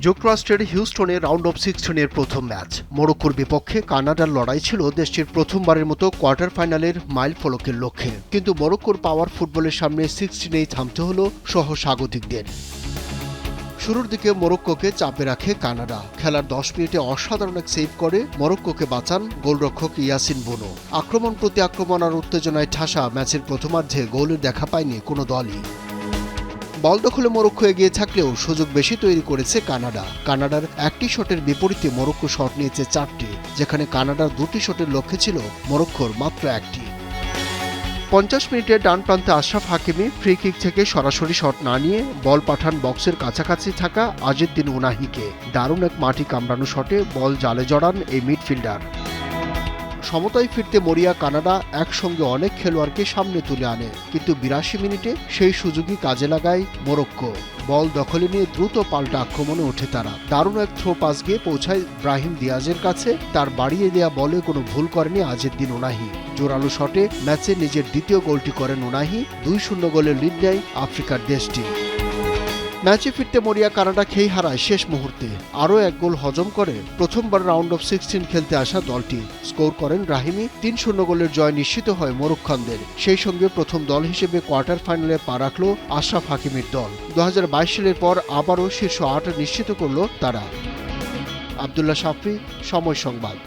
যুক্তরাষ্ট্রের হিউস্টনে round of 16-এর প্রথম match. মরক্কোর বিপক্ষে কানাডার লড়াই ছিল দেশটির প্রথমবারের মতো কোয়ার্টার ফাইনালের মাইল ফলকের লক্ষ্যে, কিন্তু মরক্কোর পাওয়ার ফুটবলের সামনে 16-এই থামতে হলো সহস্বাগতিকদের। শুরুর দিকে মরক্কোকে চাপে রাখে কানাডা। খেলার 10 মিনিটে অসাধারণ এক সেভ করে মরক্কোকে বাঁচান গোলরক্ষক ইয়াসিন বোনো। আক্রমণ প্রতি আক্রমণ আর উত্তেজনায় ঠাসা ম্যাচের প্রথমার্ধে গোলের দেখা পায়নি কোনো দলই। বল দখলে মরক্কো এগিয়ে থাকলেও সুযোগ বেশি তৈরি করেছে কানাডা। কানাডার একটি শটের বিপরীতে মরক্কো শট নিয়েছে 4টি, যেখানে কানাডার 2টি শটের লক্ষ্যে ছিল মরক্কোর মাত্র 1টি। 50 মিনিটে ডান প্রান্তে আশরাফ হাকিমি ফ্রি কিক থেকে সরাসরি শট না নিয়ে বল পাঠান বক্সের কাছাকাছি থাকা আজিদ্দিন উনাহিকে। দারুণ এক মাটি কামড়ানো শটে বল জালে জড়ান এই মিডফিল্ডার। সমতায় ফিরতে মরিয়া কানাডা একসঙ্গে অনেক খেলোয়াড়কে সামনে তুলে আনে, কিন্তু 82 মিনিটে সেই সুযোগই কাজে লাগায় মরক্কো। বল দখলে নিয়ে দ্রুত পাল্টা আক্রমণে ওঠে তারা। দারুণ এক থ্রো পাস গিয়ে পৌঁছায় ব্রাহিম দিয়াজের কাছে। তার বাড়িয়ে দেয়া বলে কোনো ভুল করেনি আজিদ্দিন উনাহি। জোরালো শটে ম্যাচে নিজের দ্বিতীয় গোলটি করেন উনাহি। 2-0 গোলের লিড নেয় আফ্রিকার দেশটি। ম্যাচে ফিরতে মরিয়া কানাডা খেই হারায় শেষ মুহূর্তে। আরও এক গোল হজম করে প্রথমবার রাউন্ড অফ 16 খেলতে আসা দলটি। স্কোর করেন রাহিমি। 3-0 গোলের জয় নিশ্চিত হয় মরক্কানদের। সেই সঙ্গে প্রথম দল হিসেবে কোয়ার্টার ফাইনালে পা রাখল আশরাফ হাকিমির দল। 2022 সালের পর আবারও শীর্ষ 8 নিশ্চিত করল তারা। আব্দুল্লাহ শাফি, সময় সংবাদ।